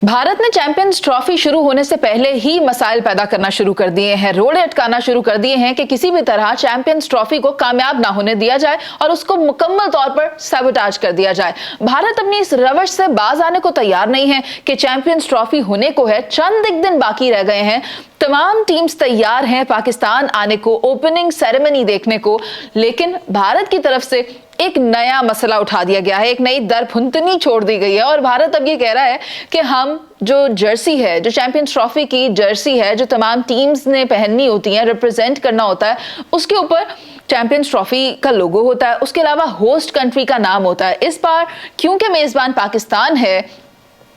भारत ने champions trophy शुरू होने से पहले ही मसाइल पैदा करना शुरू कर दिए हैं, रोड़े अटकाना शुरू कर दिए हैं कि किसी भी तरह चैंपियंस ट्रॉफी को कामयाब ना होने दिया जाए और उसको मुकम्मल तौर पर सैबोटाज कर दिया जाए। भारत अपनी इस रवश से बाज आने को तैयार नहीं है कि चैंपियंस ट्रॉफी होने को है, चंद एक दिन बाकी रह गए हैं। तमाम टीम्स तैयार हैं पाकिस्तान आने को, ओपनिंग सेरेमनी देखने को, लेकिन भारत की तरफ से एक नया मसला उठा दिया गया है, एक नई दरफुंतनी छोड़ दी गई है और भारत अब ये कह रहा है कि हम जो जर्सी है, जो चैंपियंस ट्रॉफी की जर्सी है, जो तमाम टीम्स ने पहननी होती है, रिप्रेजेंट करना होता है, उसके ऊपर चैंपियंस ट्रॉफी का लोगो होता है, उसके अलावा होस्ट कंट्री का नाम होता है। इस बार क्योंकि मेजबान पाकिस्तान है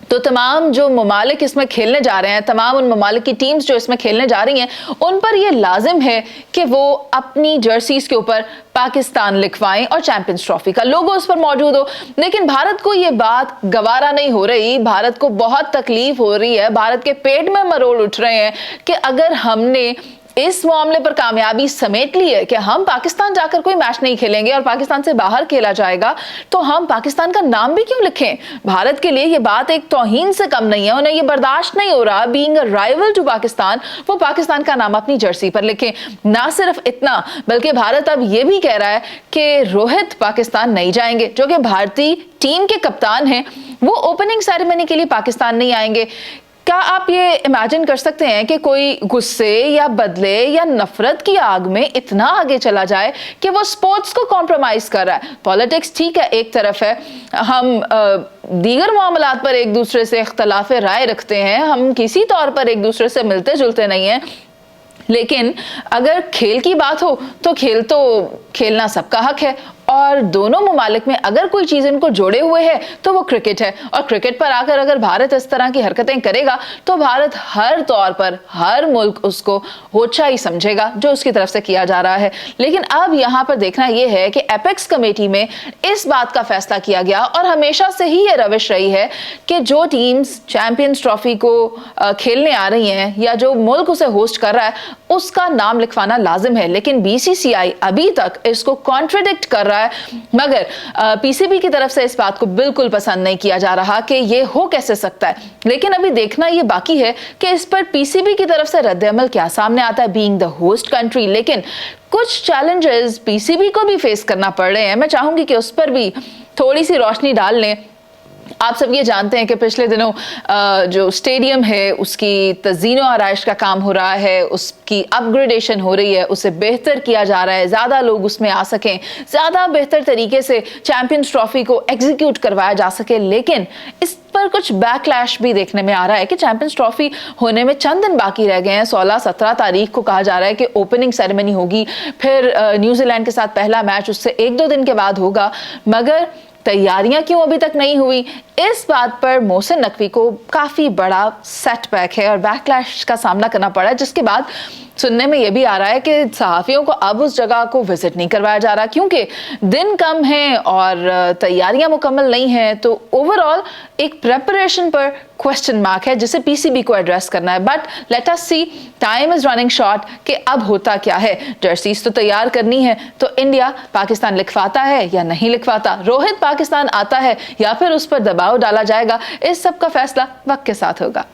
तो तमाम जो ममालिक इसमें खेलने जा रहे हैं, तमाम उन ममालिक की टीम्स जो इसमें खेलने जा रही हैं, उन पर यह लाजिम है कि वो अपनी जर्सीज के ऊपर पाकिस्तान लिखवाएं और चैंपियंस ट्रॉफी का लोगो उस पर मौजूद हो। लेकिन भारत को ये बात गवारा नहीं हो रही, भारत को बहुत तकलीफ हो रही है, भारत के पेट में मरोड़ उठ रहे हैं कि अगर हमने इस मामले पर कामयाबी समेट ली है कि हम पाकिस्तान जाकर कोई मैच नहीं खेलेंगे और पाकिस्तान से बाहर खेला जाएगा, तो हम पाकिस्तान का नाम भी क्यों लिखें। भारत के लिए ये बात एक तौहीन से कम नहीं है, उन्हें ये बर्दाश्त नहीं हो रहा being a rival to Pakistan वो पाकिस्तान का नाम अपनी जर्सी पर लिखें। ना सिर्फ इतना, बल्कि भारत अब ये भी कह रहा है कि रोहित पाकिस्तान नहीं जाएंगे, जो कि भारतीय टीम के कप्तान हैं, वो ओपनिंग सेरेमनी के लिए पाकिस्तान नहीं आएंगे। क्या आप ये इमेजिन कर सकते हैं कि कोई गुस्से या बदले या नफरत की आग में इतना आगे चला जाए कि वो स्पोर्ट्स को कॉम्प्रोमाइज कर रहा है। पॉलिटिक्स ठीक है, एक तरफ है, हम दीगर मामलात पर एक दूसरे से इख्तलाफ राय रखते हैं, हम किसी तौर पर एक दूसरे से मिलते जुलते नहीं हैं, लेकिन अगर खेल की बात हो तो खेलना सबका हक है और दोनों ममालिक में अगर कोई चीज इनको जोड़े हुए है तो वो क्रिकेट है। और क्रिकेट पर आकर अगर भारत इस तरह की हरकतें करेगा तो भारत हर तौर पर, हर मुल्क उसको होचा ही समझेगा जो उसकी तरफ से किया जा रहा है। लेकिन अब यहां पर देखना यह है कि एपेक्स कमेटी में इस बात का फैसला किया गया और हमेशा से ही यह रविश रही है कि जो टीम्स चैंपियंस ट्रॉफी को खेलने आ रही हैं या जो मुल्क उसे होस्ट कर रहा है उसका नाम लिखवाना लाजिम है। लेकिन बीसीसीआई अभी तक इसको कॉन्ट्रडिक्ट कर रहा है, मगर पीसीबी की तरफ से इस बात को बिल्कुल पसंद नहीं किया जा रहा कि ये हो कैसे सकता है। लेकिन अभी देखना ये बाकी है कि इस पर पीसीबी की तरफ से रद्द-ए-अमल क्या सामने आता है बीइंग द होस्ट कंट्री। लेकिन कुछ चैलेंजेस पीसीबी को भी फेस करना पड़ रहे हैं, मैं चाहूंगी कि उस पर भी थोड़ी सी रोशनी डाल लें। आप सब ये जानते हैं कि पिछले दिनों जो स्टेडियम है उसकी तज़ीनो आराइश का काम हो रहा है, उसकी अपग्रेडेशन हो रही है, उसे बेहतर किया जा रहा है, ज़्यादा लोग उसमें आ सकें, ज़्यादा बेहतर तरीके से चैंपियंस ट्रॉफी को एग्जीक्यूट करवाया जा सके। लेकिन इस पर कुछ बैकलैश भी देखने में आ रहा है कि चैंपियंस ट्रॉफी होने में चंद दिन बाकी रह गए हैं। 16-17 तारीख को कहा जा रहा है कि ओपनिंग सेरेमनी होगी, फिर न्यूजीलैंड के साथ पहला मैच उससे 1-2 दिन के बाद होगा, मगर तैयारियां क्यों अभी तक नहीं हुई, इस बात पर मोहसिन नकवी को काफी बड़ा सेटबैक है और बैकलैश का सामना करना पड़ा, जिसके बाद सुनने में यह भी आ रहा है कि सहाफियों को अब उस जगह को विजिट नहीं करवाया जा रहा क्योंकि दिन कम हैं और तैयारियां मुकम्मल नहीं हैं। तो ओवरऑल एक प्रेपरेशन पर क्वेश्चन मार्क है जिसे पीसीबी को एड्रेस करना है। But let us see, time is running short कि अब होता क्या है। जर्सीज तो तैयार करनी है, तो इंडिया पाकिस्तान लिखवाता है या नहीं लिखवाता, रोहित पाकिस्तान आता है या फिर उस पर दबाव डाला जाएगा, इस सब का फैसला वक्त के साथ होगा।